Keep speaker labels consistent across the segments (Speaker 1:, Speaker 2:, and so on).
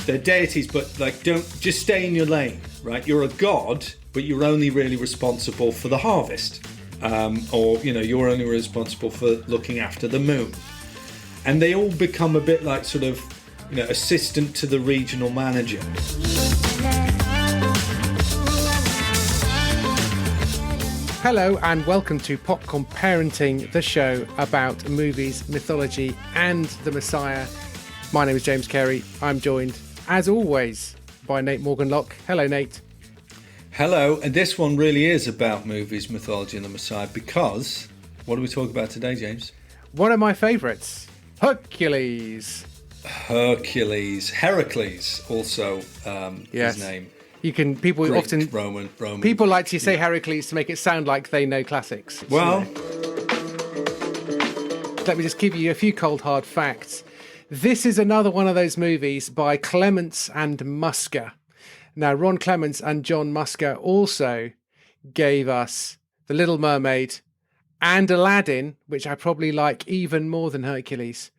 Speaker 1: They're deities, but like, don't just stay in your lane, right? You're a god, but you're only really responsible for the harvest, or you're only responsible for looking after the moon. And they all become a bit like sort of, assistant to the regional manager.
Speaker 2: Hello and welcome to Popcorn Parenting, the show about movies, mythology and the Messiah. My name is James Cary. I'm joined, as always, by Morgan Locke. Hello, Nate.
Speaker 1: Hello, and this one really is about movies, mythology and the Messiah, because what are we talking about today, James?
Speaker 2: One of my favourites, Hercules.
Speaker 1: Hercules. Heracles, also his name.
Speaker 2: People
Speaker 1: Greek,
Speaker 2: often
Speaker 1: Roman.
Speaker 2: People like to say Heracles to make it sound like they know classics.
Speaker 1: Well,
Speaker 2: let me just give you a few cold hard facts. This is another one of those movies by Clements and Musker. Now, Ron Clements and John Musker also gave us The Little Mermaid and Aladdin, which I probably like even more than Hercules.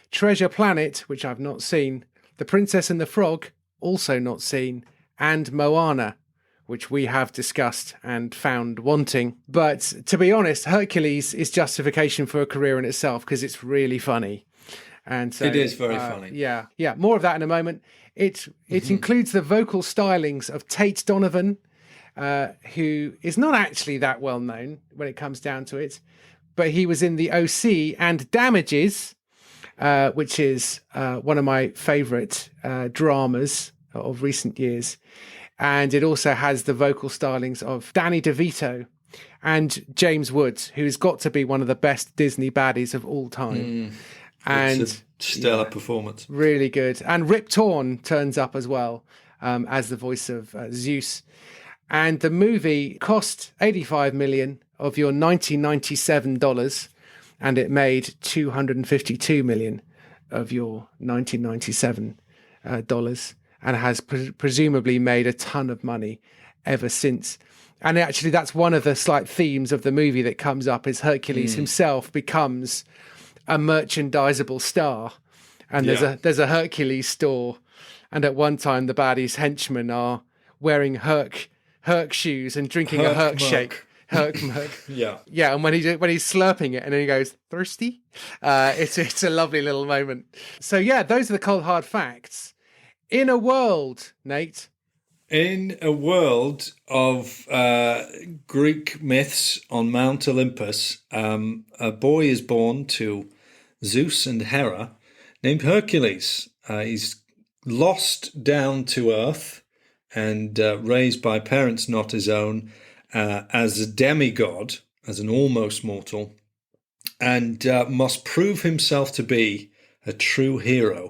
Speaker 2: Treasure Planet, which I've not seen. The Princess and the Frog, also not seen. And Moana, which we have discussed and found wanting. But to be honest, Hercules is justification for a career in itself because it's really funny. And so,
Speaker 1: it is very funny.
Speaker 2: Yeah. More of that in a moment. It includes the vocal stylings of Tate Donovan, who is not actually that well known when it comes down to it, but he was in The OC and Damages, which is one of my favourite dramas of recent years. And it also has the vocal stylings of Danny DeVito and James Woods, who's got to be one of the best Disney baddies of all time. And
Speaker 1: it's a stellar performance.
Speaker 2: Really good. And Rip Torn turns up as well as the voice of Zeus. And the movie cost $85 million of your $1997, and it made $252 million of your $1997 and has presumably made a ton of money ever since. And actually, that's one of the slight themes of the movie that comes up is Hercules himself becomes a merchandisable star. And there's a Hercules store. And at one time, the baddies' henchmen are wearing Herc shoes and drinking a Herc shake. Herc. Yeah, and when he's slurping it and then he goes, thirsty? It's a lovely little moment. So yeah, those are the cold hard facts. In a world, Nate.
Speaker 1: In a world of Greek myths on Mount Olympus, a boy is born to Zeus and Hera named Hercules. He's lost down to earth and raised by parents not his own as a demigod, as an almost mortal, and must prove himself to be a true hero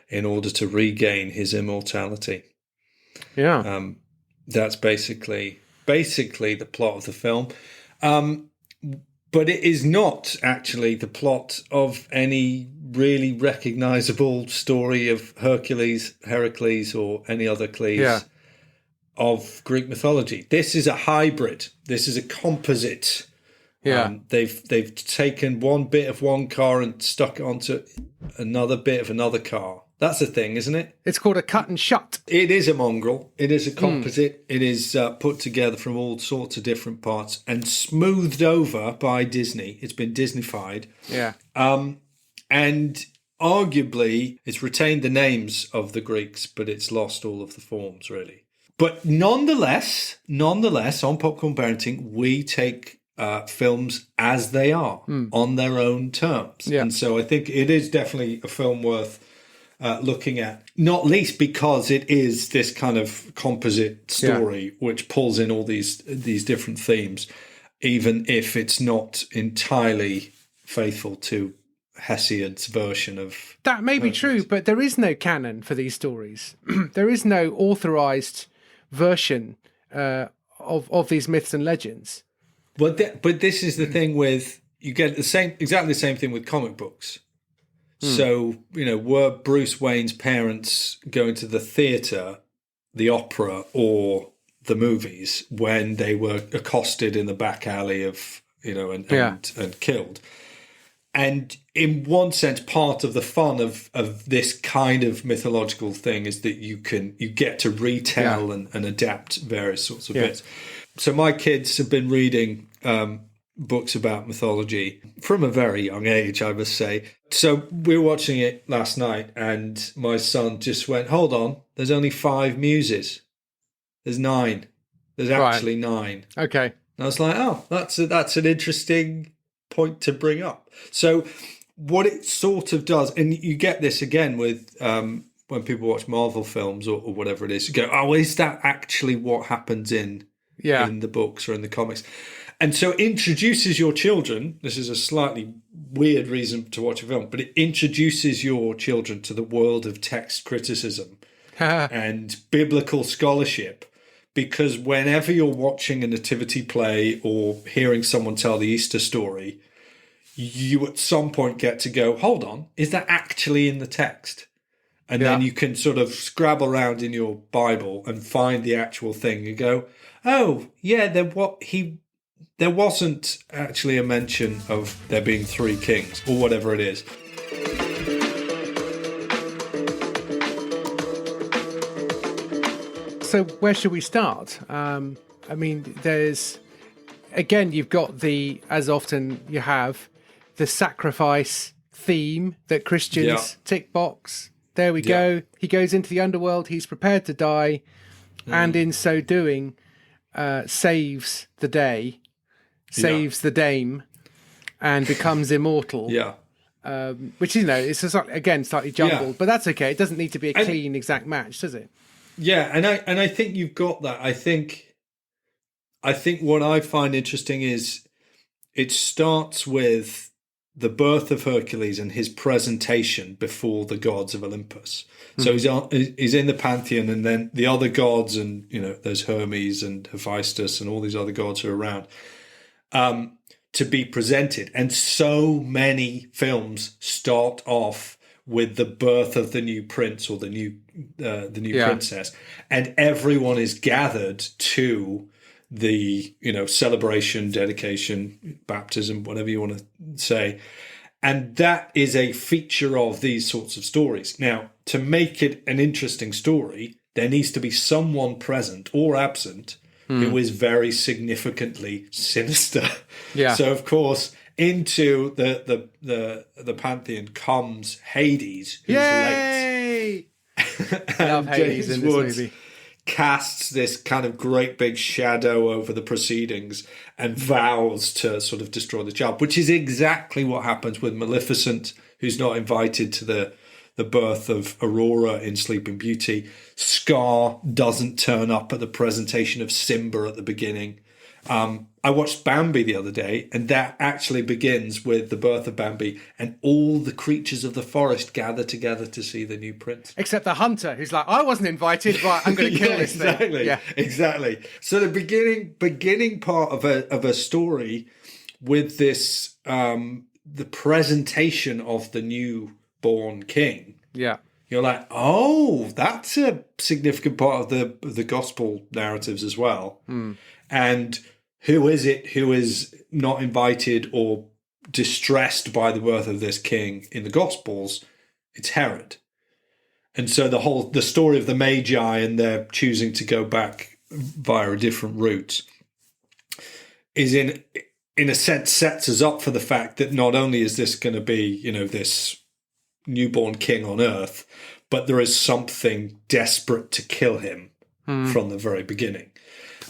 Speaker 1: in order to regain his immortality.
Speaker 2: Yeah.
Speaker 1: That's basically the plot of the film. But it is not actually the plot of any really recognizable story of Heracles, or any other Cles of Greek mythology. This is a hybrid. This is a composite.
Speaker 2: Yeah.
Speaker 1: They've taken one bit of one car and stuck it onto another bit of another car. That's a thing, isn't it?
Speaker 2: It's called a cut and shut.
Speaker 1: It is a mongrel. It is a composite. It is put together from all sorts of different parts and smoothed over by Disney. It's been Disneyfied.
Speaker 2: Yeah.
Speaker 1: And arguably, it's retained the names of the Greeks, but it's lost all of the forms, really. But nonetheless, on Popcorn Parenting, we take films as they are, on their own terms.
Speaker 2: Yeah.
Speaker 1: And so I think it is definitely a film worth looking at, not least because it is this kind of composite story which pulls in all these different themes, even if it's not entirely faithful to Hesiod's version of...
Speaker 2: That may be true, but there is no canon for these stories. There is no authorized version of these myths and legends.
Speaker 1: But this is the thing with... You get exactly the same thing with comic books. So, were Bruce Wayne's parents going to the theatre, the opera, or the movies when they were accosted in the back alley of, and killed? And in one sense, part of the fun of this kind of mythological thing is that you get to retell and adapt various sorts of bits. So my kids have been reading books about mythology from a very young age, I must say. So we were watching it last night, and my son just went, "Hold on, there's only 5 muses. There's 9. There's actually 9."
Speaker 2: Okay.
Speaker 1: And I was like, "Oh, that's an interesting point to bring up." So what it sort of does, and you get this again with when people watch Marvel films or whatever it is, you go, "Oh, is that actually what happens in the books or in the comics?" And so it introduces your children. This is a slightly weird reason to watch a film, but it introduces your children to the world of text criticism and biblical scholarship. Because whenever you're watching a nativity play or hearing someone tell the Easter story, you at some point get to go, "Hold on, is that actually in the text?" And then you can sort of scrabble around in your Bible and find the actual thing and go, "Oh, yeah, there wasn't actually a mention of there being 3 kings," or whatever it is.
Speaker 2: So where should we start? I mean, you've got as often you have, the sacrifice theme that Christians tick box. There we go. He goes into the underworld. He's prepared to die. And in so doing, saves the day, saves the dame, and becomes immortal. Which, it's again slightly jumbled, but that's okay. It doesn't need to be a clean, exact match, does it?
Speaker 1: Yeah, and I think you've got that. I think what I find interesting is it starts with the birth of Hercules and his presentation before the gods of Olympus. So he's in the pantheon, and then the other gods, and there's Hermes and Hephaestus and all these other gods who are around to be presented. And so many films start off with the birth of the new prince or the new princess, and everyone is gathered to the celebration, dedication, baptism, whatever you want to say. And that is a feature of these sorts of stories. Now, to make it an interesting story, there needs to be someone present or absent who is very significantly sinister. So of course, into the pantheon comes Hades, who's late.
Speaker 2: I love Hades in this movie.
Speaker 1: Casts this kind of great big shadow over the proceedings and vows to sort of destroy the child, which is exactly what happens with Maleficent, who's not invited to the birth of Aurora in Sleeping Beauty. Scar doesn't turn up at the presentation of Simba at the beginning. I watched Bambi the other day, and that actually begins with the birth of Bambi, and all the creatures of the forest gather together to see the new prince.
Speaker 2: Except the hunter, who's like, "I wasn't invited, but I'm going to kill this thing."
Speaker 1: Yeah, exactly. So the beginning part of a story with this, the presentation of the newborn king.
Speaker 2: Yeah.
Speaker 1: You're like, oh, that's a significant part of the gospel narratives as well. And who is it who is not invited or distressed by the birth of this king in the Gospels? It's Herod. And so the story of the Magi and their choosing to go back via a different route is in a sense sets us up for the fact that not only is this going to be, this newborn king on earth, but there is something desperate to kill him from the very beginning.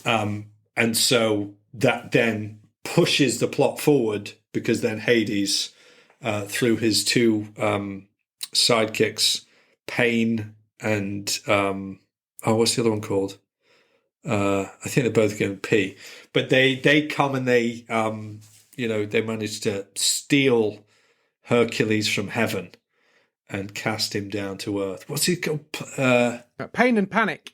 Speaker 1: And so that then pushes the plot forward, because then Hades, through his 2 sidekicks, Pain and what's the other one called? I think they're both going P. But they come and they manage to steal Hercules from heaven and cast him down to earth. What's he called?
Speaker 2: Pain and Panic.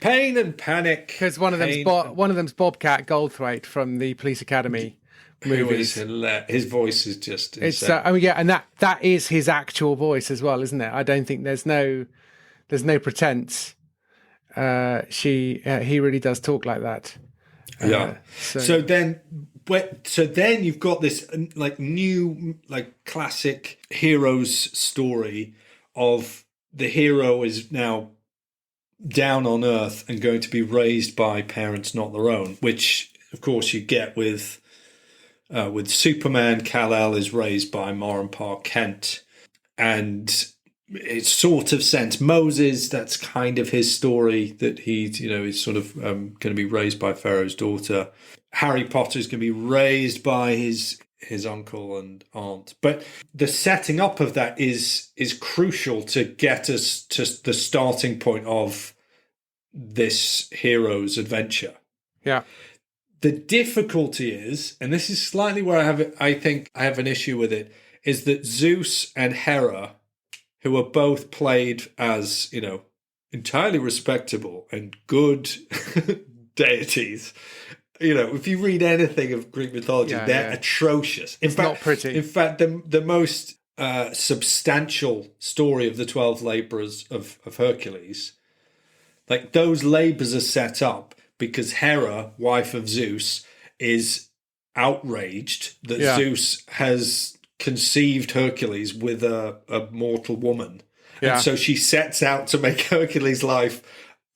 Speaker 1: Pain and Panic.
Speaker 2: Because one of them's Bobcat Goldthwait from the Police Academy movies.
Speaker 1: His voice is just insane.
Speaker 2: And that is his actual voice as well, isn't it? I don't think there's no pretense. He really does talk like that.
Speaker 1: So then but so then you've got this like new, like classic hero's story of the hero is now down on Earth and going to be raised by parents not their own, which of course you get with Superman. Kal-El is raised by Ma and Pa Kent, and it's sort of sense Moses. That's kind of his story, that he's he's sort of going to be raised by Pharaoh's daughter. Harry Potter is going to be raised by his uncle and aunt. But the setting up of that is crucial to get us to the starting point of this hero's adventure.
Speaker 2: Yeah.
Speaker 1: The difficulty is, and this is slightly where I think I have an issue with it, is that Zeus and Hera, who are both played as, entirely respectable and good deities. If you read anything of Greek mythology, they're atrocious.
Speaker 2: It's not pretty.
Speaker 1: In fact, the most substantial story of the 12 labours of Hercules, like those labours are set up because Hera, wife of Zeus, is outraged that Zeus has conceived Hercules with a mortal woman. And so she sets out to make Hercules' life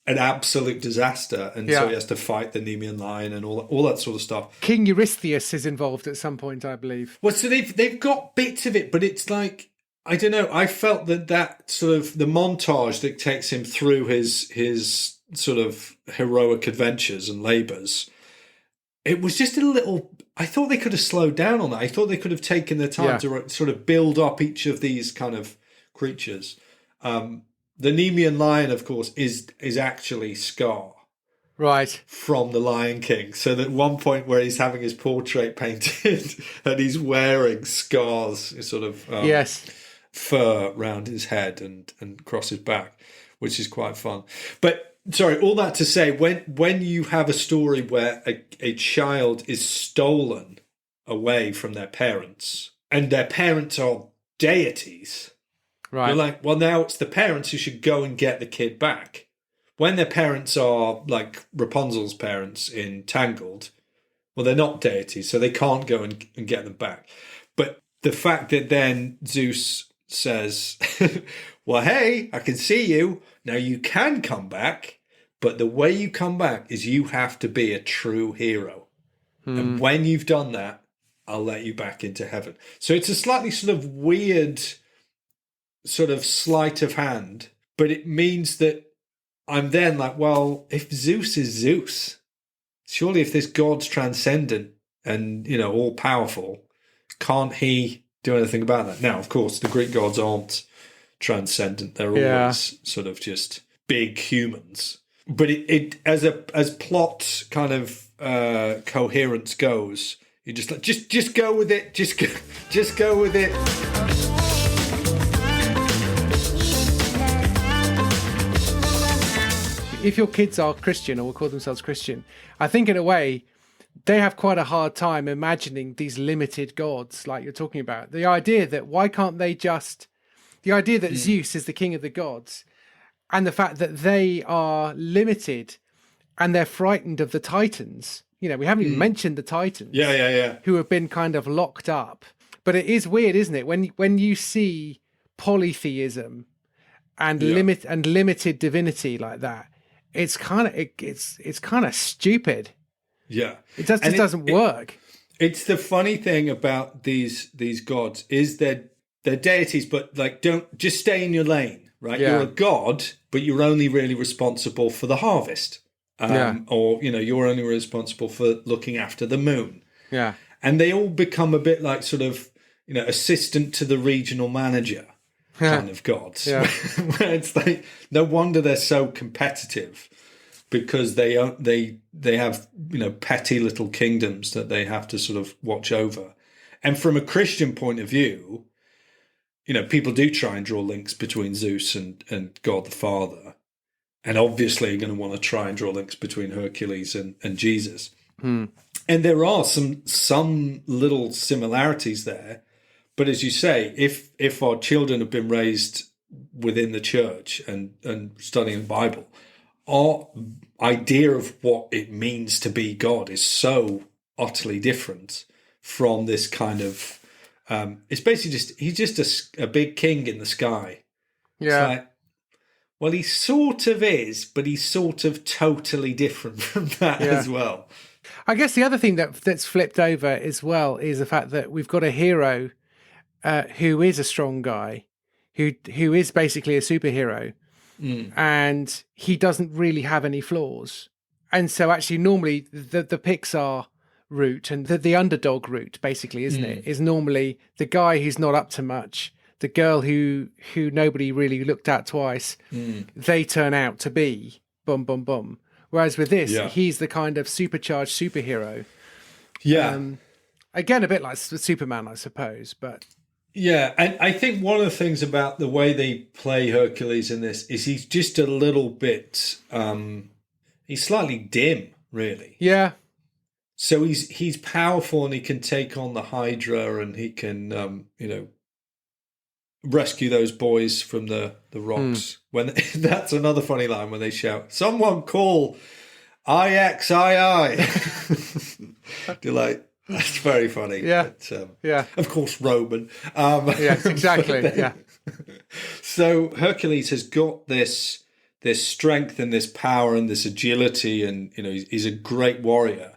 Speaker 1: an absolute disaster. And so he has to fight the Nemean lion and all that sort of stuff.
Speaker 2: King Eurystheus is involved at some point, I believe.
Speaker 1: Well, so they've got bits of it, but it's like, I don't know. I felt that sort of the montage that takes him through his sort of heroic adventures and labours, it was just a little. I thought they could have slowed down on that. I thought they could have taken the time to sort of build up each of these kind of creatures. The Nemean lion, of course, is actually Scar,
Speaker 2: right,
Speaker 1: from The Lion King. So that one point where he's having his portrait painted and he's wearing Scar's sort of fur around his head and across his back, which is quite fun. But sorry, all that to say, when you have a story where a child is stolen away from their parents and their parents are deities,
Speaker 2: right?
Speaker 1: You're like, well, now it's the parents who should go and get the kid back. When their parents are like Rapunzel's parents in Tangled, well, they're not deities, so they can't go and get them back. But the fact that then Zeus says, well, hey, I can see you. Now you can come back, but the way you come back is you have to be a true hero. And when you've done that, I'll let you back into heaven. So it's a slightly sort of weird sort of sleight of hand, but it means that I'm then like, well, if Zeus is Zeus, surely if this God's transcendent and, all powerful, can't he do anything about that? Now, of course, the Greek gods aren't transcendent. They're always sort of just big humans. But it as plot kind of coherence goes, you just like just go with it. Just go with it.
Speaker 2: If your kids are Christian or will call themselves Christian, I think in a way they have quite a hard time imagining these limited gods like you're talking about. The idea that Zeus is the king of the gods, and the fact that they are limited and they're frightened of the Titans. We haven't even mentioned the Titans.
Speaker 1: Yeah.
Speaker 2: Who have been kind of locked up. But it is weird, isn't it? When you see polytheism and limited divinity like that, it's kind of stupid.
Speaker 1: Yeah.
Speaker 2: It just doesn't work.
Speaker 1: It's the funny thing about these gods is they're deities, but like don't just stay in your lane, right?
Speaker 2: Yeah.
Speaker 1: You're a god, but you're only really responsible for the harvest. Or, you're only responsible for looking after the moon.
Speaker 2: Yeah.
Speaker 1: And they all become a bit like sort of, assistant to the regional manager kind of gods.
Speaker 2: Yeah.
Speaker 1: Where it's like, no wonder they're so competitive, because they have, petty little kingdoms that they have to sort of watch over. And from a Christian point of view, people do try and draw links between Zeus and God the Father. And obviously you're going to want to try and draw links between Hercules and Jesus. And there are some little similarities there. But as you say, if our children have been raised within the church and studying the Bible, our idea of what it means to be God is so utterly different from this kind of. It's basically he's just a big king in the sky.
Speaker 2: Yeah.
Speaker 1: It's like, well, he sort of is, but he's sort of totally different from that as well.
Speaker 2: I guess the other thing that's flipped over as well is the fact that we've got a hero who is a strong guy, who is basically a superhero, and he doesn't really have any flaws. And so actually normally the Pixar route and the underdog route, basically, isn't it, is normally the guy who's not up to much, the girl who nobody really looked at twice, they turn out to be boom, boom, boom. Whereas with this, he's the kind of supercharged superhero.
Speaker 1: Yeah.
Speaker 2: Again, a bit like Superman, I suppose, but...
Speaker 1: Yeah, and I think one of the things about the way they play Hercules in this is he's just a little bit... he's slightly dim, really.
Speaker 2: Yeah.
Speaker 1: So he's powerful and he can take on the Hydra and he can, rescue those boys from the rocks. When that's another funny line when they shout, "Someone call IXII." They're like, that's very funny.
Speaker 2: Yeah.
Speaker 1: But, of course, Roman.
Speaker 2: Yes, exactly. Yeah.
Speaker 1: So Hercules has got this strength and this power and this agility, and he's a great warrior.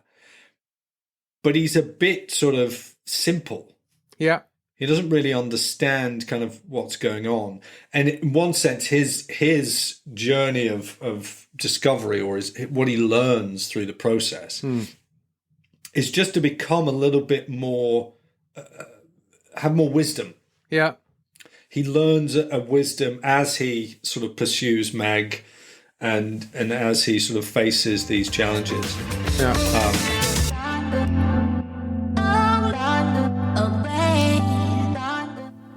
Speaker 1: But he's a bit sort of simple. Yeah. He doesn't really understand kind of what's going on. And in one sense, his journey of discovery, or what he learns through the process, is just to become a little bit more, have more wisdom. Yeah. He learns a wisdom as he sort of pursues Meg and as he sort of faces these challenges. Yeah.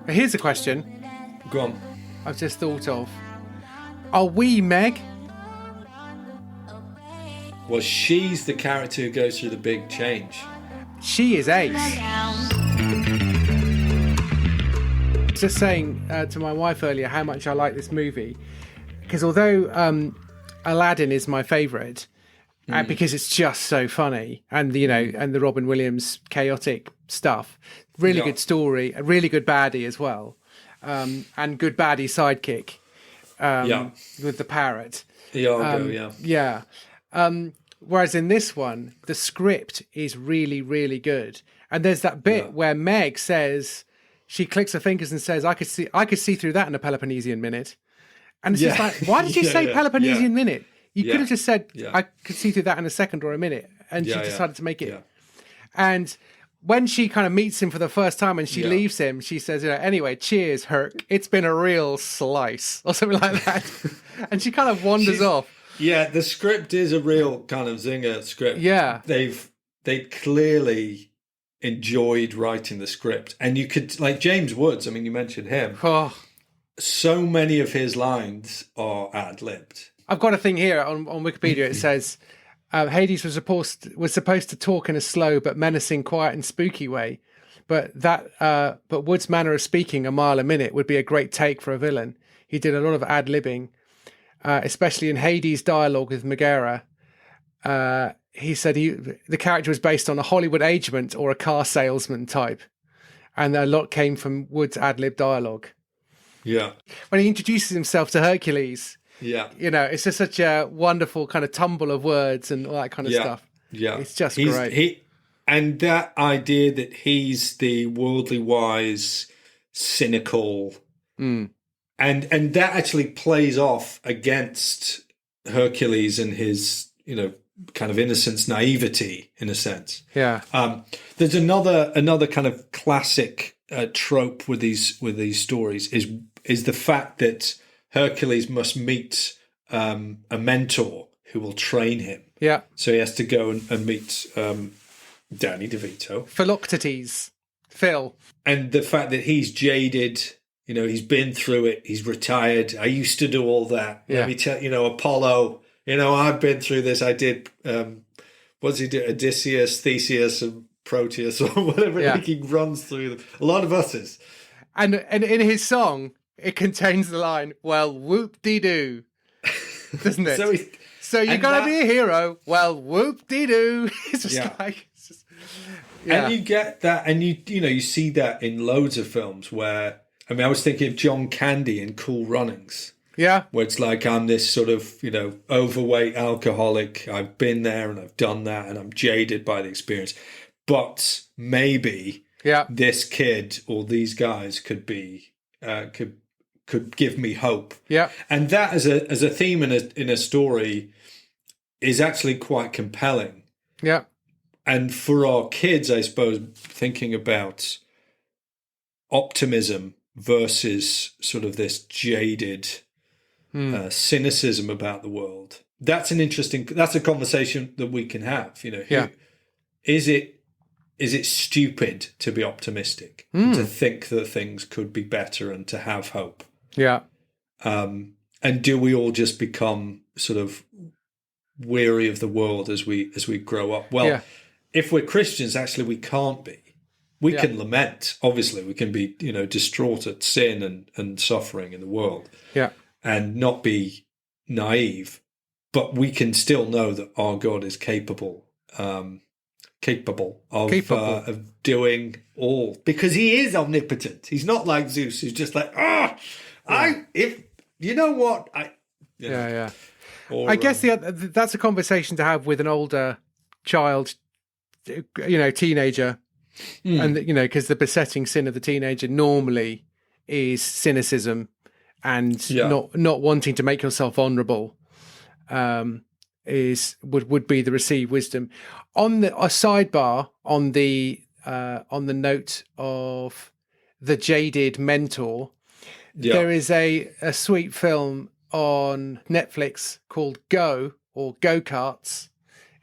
Speaker 2: Here's a question.
Speaker 1: Go on.
Speaker 2: I've just thought of. Are we Meg?
Speaker 1: Well, she's the character who goes through the big change.
Speaker 2: She is Ace. Just saying to my wife earlier how much I like this movie, because although Aladdin is my favourite, because it's just so funny, and and the Robin Williams chaotic stuff, really good story, a really good baddie as well, and good baddie sidekick, with the parrot. Whereas in this one, the script is really, really good, and there's that bit where Meg says, she clicks her fingers and says, I could see through that in a Peloponnesian minute. And it's just like, why did you say Peloponnesian minute? You could have just said, I could see through that in a second or a minute. And she decided to make it. Yeah. And when she kind of meets him for the first time and she leaves him, she says, anyway, cheers, Herc. It's been a real slice, or something like that. And she kind of wanders off.
Speaker 1: Yeah, the script is a real kind of zinger script.
Speaker 2: Yeah.
Speaker 1: They clearly enjoyed writing the script. And you could, like James Woods, I mean, you mentioned him.
Speaker 2: Oh.
Speaker 1: So many of his lines are ad-libbed.
Speaker 2: I've got a thing here on Wikipedia. It says Hades was supposed to talk in a slow but menacing, quiet and spooky way. But Wood's manner of speaking a mile a minute would be a great take for a villain. He did a lot of ad-libbing, especially in Hades' dialogue with Megara. He said the character was based on a Hollywood agent or a car salesman type. And a lot came from Wood's ad-lib dialogue. Yeah. When he introduces himself to Hercules, it's just such a wonderful kind of tumble of words and all that kind of stuff. Yeah. It's just great.
Speaker 1: And that idea that he's the worldly wise, cynical, and that actually plays off against Hercules and his, kind of innocence, naivety, in a sense. Yeah. There's another kind of classic trope with these stories is the fact that Hercules must meet a mentor who will train him. Yeah. So he has to go and meet Danny DeVito.
Speaker 2: Philoctetes. Phil.
Speaker 1: And the fact that he's jaded, he's been through it, he's retired. I used to do all that. Yeah. Let me tell Apollo, I've been through this. I did, what does he do? Odysseus, Theseus, and Proteus, or whatever. Yeah. He runs through them. A lot of us's.
Speaker 2: And in his song, it contains the line, well, whoop-de-doo, doesn't it? So you're gonna be a hero. Well, whoop-de-doo. It's just
Speaker 1: Yeah.
Speaker 2: like, it's just, yeah.
Speaker 1: And you get that, and you see that in loads of films where, I mean, I was thinking of John Candy in Cool Runnings,
Speaker 2: Yeah.
Speaker 1: where it's like, I'm this sort of, overweight alcoholic. I've been there and I've done that, and I'm jaded by the experience. But maybe
Speaker 2: Yeah.
Speaker 1: this kid or these guys could be, could give me hope.
Speaker 2: Yeah.
Speaker 1: And that as a theme in a story is actually quite compelling.
Speaker 2: Yeah.
Speaker 1: And for our kids, I suppose, thinking about optimism versus sort of this jaded cynicism about the world. That's a conversation that we can have.
Speaker 2: Yeah.
Speaker 1: Is it stupid to be optimistic, to think that things could be better and to have hope?
Speaker 2: Yeah.
Speaker 1: And do we all just become sort of weary of the world as we grow up? Well, if we're Christians, actually, we can't be. We can lament. Obviously, we can be, distraught at sin and suffering in the world, and not be naive. But we can still know that our God is capable of doing all, because He is omnipotent. He's not like Zeus, who's just like, Or,
Speaker 2: I guess that's a conversation to have with an older child, teenager, and because the besetting sin of the teenager normally is cynicism and not wanting to make yourself vulnerable. Would be the received wisdom. On a sidebar on the note of the jaded mentor, there is a sweet film on Netflix called Go, or Go-Karts,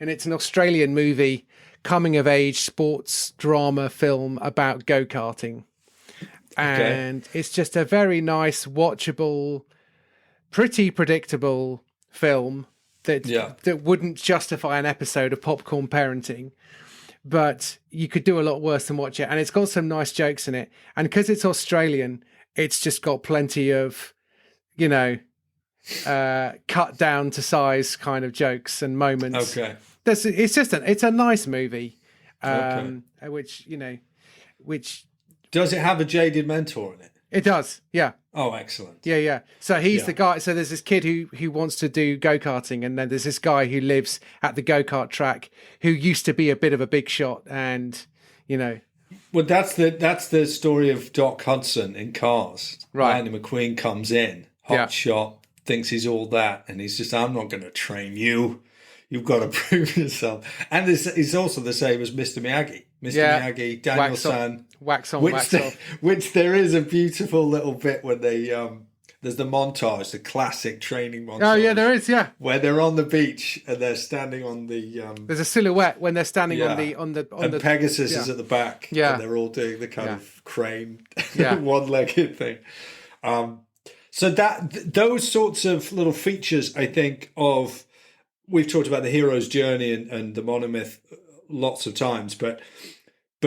Speaker 2: and it's an Australian movie, coming of age sports drama film about go-karting. And it's just a very nice, watchable, pretty predictable film that wouldn't justify an episode of Popcorn Parenting, but you could do a lot worse than watch it. And it's got some nice jokes in it. And because it's Australian, it's just got plenty of, cut down to size kind of jokes and moments.
Speaker 1: Okay.
Speaker 2: It's a nice movie, which
Speaker 1: does it have a jaded mentor in it?
Speaker 2: It does, yeah.
Speaker 1: Oh, excellent.
Speaker 2: Yeah. So he's the guy. So there's this kid who wants to do go-karting, and then there's this guy who lives at the go-kart track who used to be a bit of a big shot, and
Speaker 1: Well, that's the story of Doc Hudson in Cars.
Speaker 2: Right.
Speaker 1: Andy McQueen comes in, hot shot, thinks he's all that, and he's just, I'm not going to train you. You've got to prove yourself. And he's also the same as Mr. Miyagi. Miyagi, Daniel San.
Speaker 2: Wax on, wax off.
Speaker 1: Which there is a beautiful little bit when they there's the montage, the classic training montage.
Speaker 2: Oh yeah, there is, yeah.
Speaker 1: Where they're on the beach and they're standing on the
Speaker 2: there's a silhouette when they're standing on the
Speaker 1: Pegasus is at the back.
Speaker 2: Yeah.
Speaker 1: And they're all doing the kind of crane one-legged thing. So those sorts of little features, I think, we've talked about the hero's journey and the monomyth lots of times, but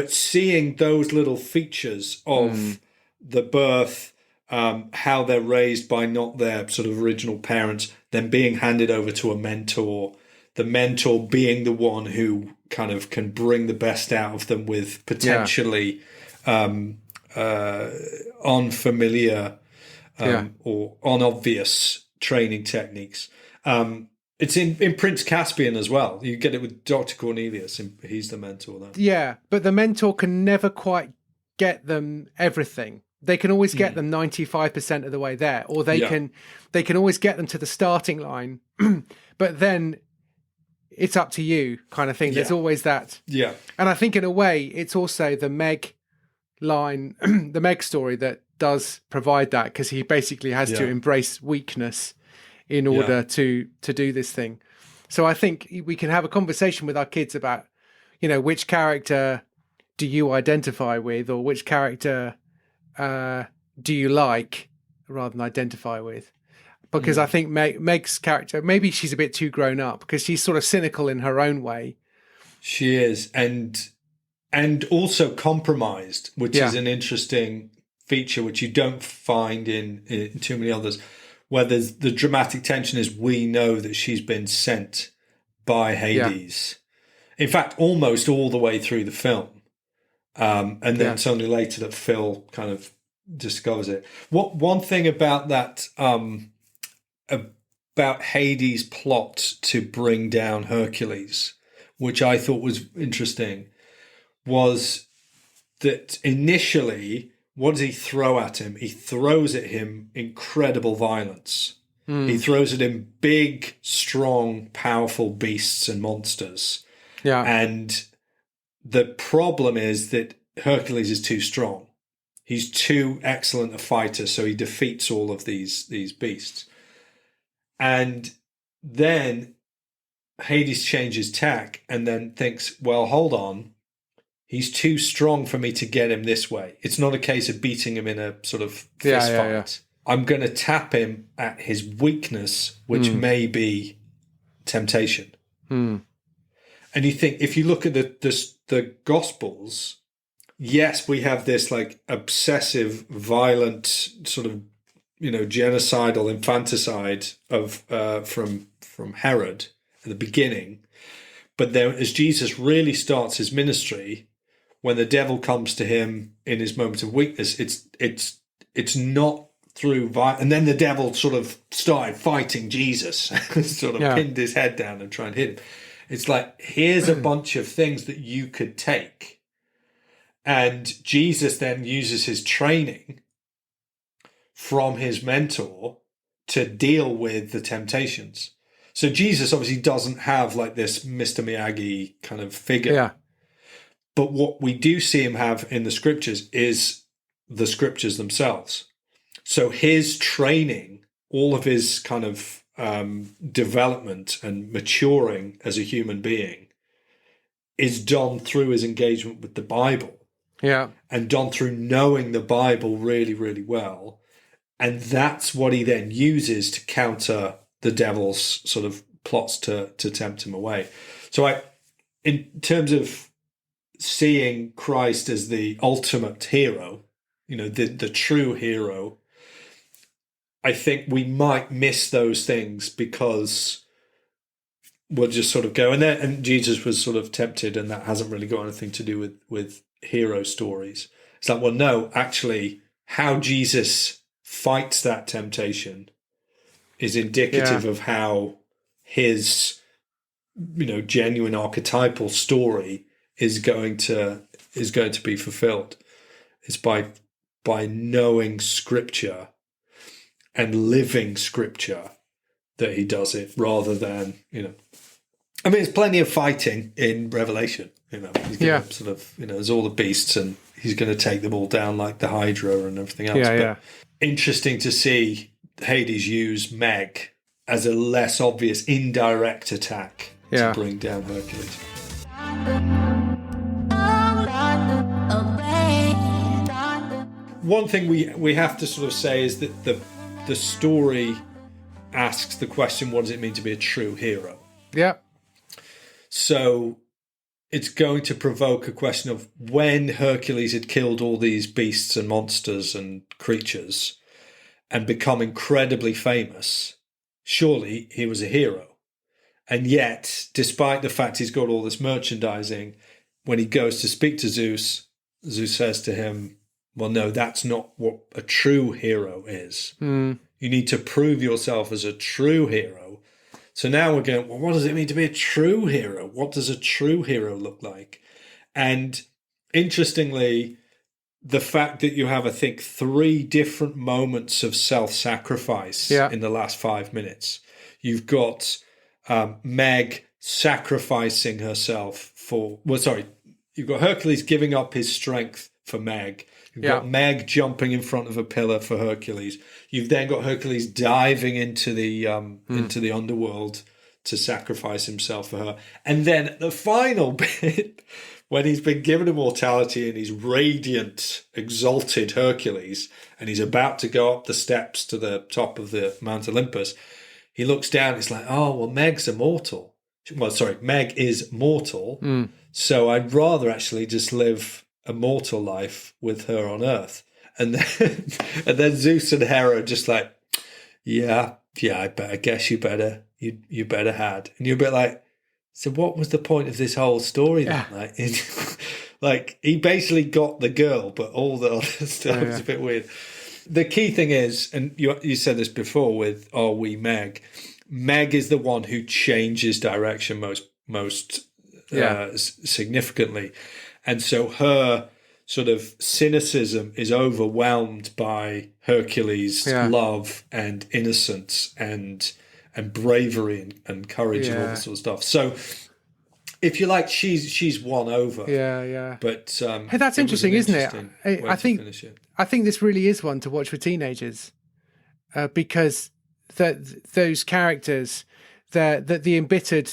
Speaker 1: seeing those little features of the birth, how they're raised by not their sort of original parents, then being handed over to a mentor, the mentor being the one who kind of can bring the best out of them with potentially unfamiliar or unobvious training techniques. It's in Prince Caspian as well. You get it with Dr. Cornelius. He's the mentor there.
Speaker 2: Yeah, but the mentor can never quite get them everything. They can always get them 95% of the way there, or they can always get them to the starting line. But then it's up to you kind of thing. There's always that.
Speaker 1: Yeah.
Speaker 2: And I think in a way, it's also the Meg line, the Meg story that does provide that, because he basically has to embrace weakness in order to do this thing. So I think we can have a conversation with our kids about, which character do you identify with, or which character do you like rather than identify with? Because I think Meg's character, maybe she's a bit too grown up because she's sort of cynical in her own way.
Speaker 1: She is, and also compromised, which is an interesting feature which you don't find in too many others, where there's the dramatic tension is we know that she's been sent by Hades. In fact, almost all the way through the film. And then it's only later that Phil kind of discovers it. One thing about that, about Hades' plot to bring down Hercules, which I thought was interesting, was that initially, what does he throw at him? He throws at him incredible violence. He throws at him big, strong, powerful beasts and monsters. Yeah. And the problem is that Hercules is too strong. He's too excellent a fighter, so he defeats all of these beasts. And then Hades changes tack and then thinks, well, hold on. He's too strong for me to get him this way. It's not a case of beating him in a sort of fist fight. Yeah. I'm going to tap him at his weakness, which may be temptation. And you think, if you look at the Gospels, yes, we have this like obsessive, violent sort of, genocidal infanticide of from Herod at the beginning. But then as Jesus really starts his ministry, when the devil comes to him in his moment of weakness, it's not through violence. And then the devil sort of started fighting Jesus, sort of pinned his head down and tried to hit him. It's like, here's a bunch of things that you could take. And Jesus then uses his training from his mentor to deal with the temptations. So Jesus obviously doesn't have like this Mr. Miyagi kind of figure. Yeah. But what we do see him have in the scriptures is the scriptures themselves. So his training, all of his kind of development and maturing as a human being is done through his engagement with the Bible. Yeah. And done through knowing the Bible really, really well. And that's what he then uses to counter the devil's sort of plots to tempt him away. So in terms of seeing Christ as the ultimate hero, the true hero, I think we might miss those things because we'll just sort of go, and Jesus was sort of tempted, and that hasn't really got anything to do with hero stories. It's like, well, no, actually, how Jesus fights that temptation is indicative of how his, genuine archetypal story is going to be fulfilled. It's by knowing Scripture and living Scripture that he does it, rather than, there's plenty of fighting in Revelation. He's going to sort of, there's all the beasts and he's going to take them all down like the Hydra and everything else. But interesting to see Hades use Meg as a less obvious indirect attack to bring down Hercules. One thing we have to sort of say is that the story asks the question, what does it mean to be a true hero? Yeah. So it's going to provoke a question of, when Hercules had killed all these beasts and monsters and creatures and become incredibly famous, surely he was a hero. And yet, despite the fact he's got all this merchandising, when he goes to speak to Zeus, Zeus says to him, well, no, that's not what a true hero is. You need to prove yourself as a true hero. So now we're going, well, what does it mean to be a true hero? What does a true hero look like? And interestingly, the fact that you have, I think, 3 different moments of self-sacrifice in the last 5 minutes. You've got Meg sacrificing herself you've got Hercules giving up his strength for Meg. You've got Meg jumping in front of a pillar for Hercules. You've then got Hercules diving into the underworld to sacrifice himself for her. And then at the final bit, when he's been given immortality and he's radiant, exalted Hercules, and he's about to go up the steps to the top of the Mount Olympus, he looks down, it's like, oh, well, Meg's immortal. Well, sorry, Meg is mortal. So I'd rather actually just live a mortal life with her on Earth. And then Zeus and Hera are just like, I guess you better had. And you're a bit like, so what was the point of this whole story then?
Speaker 2: Yeah.
Speaker 1: Like he basically got the girl, but all the other stuff was a bit weird. The key thing is, and you said this before with Are We Meg? Meg is the one who changes direction most significantly. And so her sort of cynicism is overwhelmed by Hercules' love and innocence and bravery and courage and all this sort of stuff. So if you like, she's won over.
Speaker 2: Yeah.
Speaker 1: But
Speaker 2: hey, that's interesting, isn't it? I think this really is one to watch for teenagers, because those characters, the embittered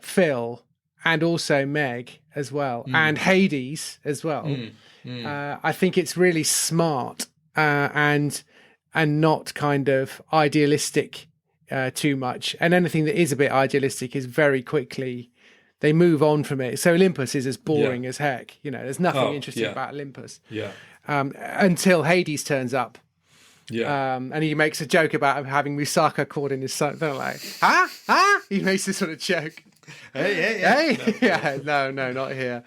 Speaker 2: Phil, and also Meg as well, and Hades as well. I think it's really smart and not kind of idealistic too much. And anything that is a bit idealistic is very quickly, they move on from it. So Olympus is as boring as heck. There's nothing interesting about Olympus. Until Hades turns up. And he makes a joke about having Musaka caught in his son. They're like, he makes this sort of joke. Hey. No, not here.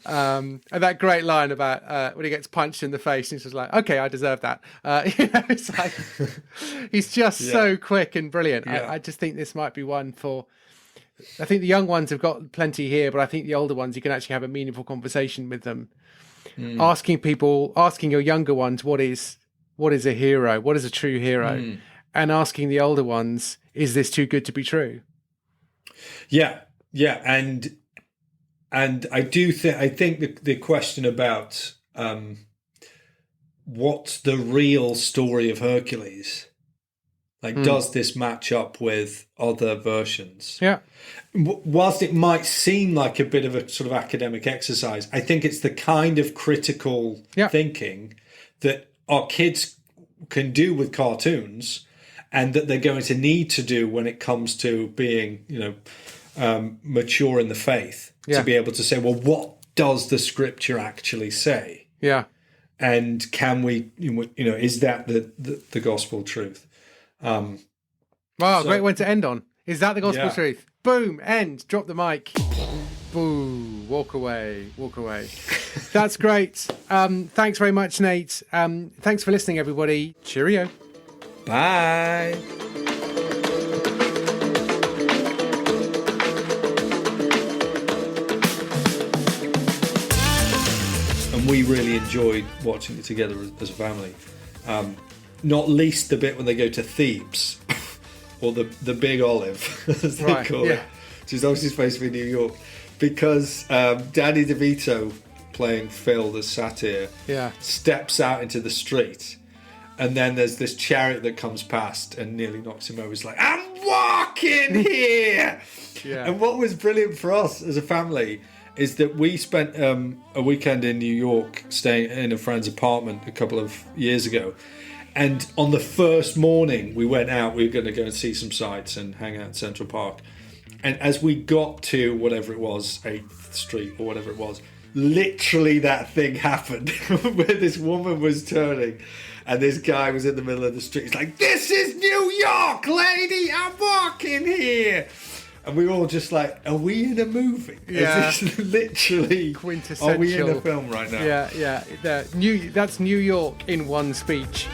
Speaker 2: And that great line about when he gets punched in the face, and he's just like, okay, I deserve that. It's like, he's just so quick and brilliant. I just think this might be one for, I think the young ones have got plenty here, but I think the older ones, you can actually have a meaningful conversation with them. Asking your younger ones, what is a hero? What is a true hero? And asking the older ones, is this too good to be true?
Speaker 1: Yeah, and I think the question about what's the real story of Hercules? Like, does this match up with other versions?
Speaker 2: Yeah.
Speaker 1: Whilst it might seem like a bit of a sort of academic exercise, I think it's the kind of critical thinking that our kids can do with cartoons, and that they're going to need to do when it comes to being, mature in the faith, to be able to say, well, what does the scripture actually say?
Speaker 2: Yeah.
Speaker 1: And can we, is that the gospel truth?
Speaker 2: Great one to end on. Is that the gospel truth? Boom, end, drop the mic. Boo, walk away. That's great. Thanks very much, Nate. Thanks for listening, everybody. Cheerio.
Speaker 1: Bye. And we really enjoyed watching it together as a family. Not least the bit when they go to Thebes, or the Big Olive, as they call it, which is obviously supposed to be New York, because Danny DeVito, playing Phil, the satyr, steps out into the street, and then there's this chariot that comes past and nearly knocks him over. He's like, I'm walking here! And what was brilliant for us as a family is that we spent a weekend in New York staying in a friend's apartment a couple of years ago. And on the first morning we went out, we were going to go and see some sights and hang out in Central Park. And as we got to whatever it was, 8th Street or whatever it was, literally that thing happened where this woman was turning and this guy was in the middle of the street. He's like, this is New York, lady, I'm walking here. And we were all just like, are we in a movie?
Speaker 2: Yeah.
Speaker 1: Is this literally
Speaker 2: quintessential?
Speaker 1: Are we in a film right now?
Speaker 2: Yeah. That's New York in one speech.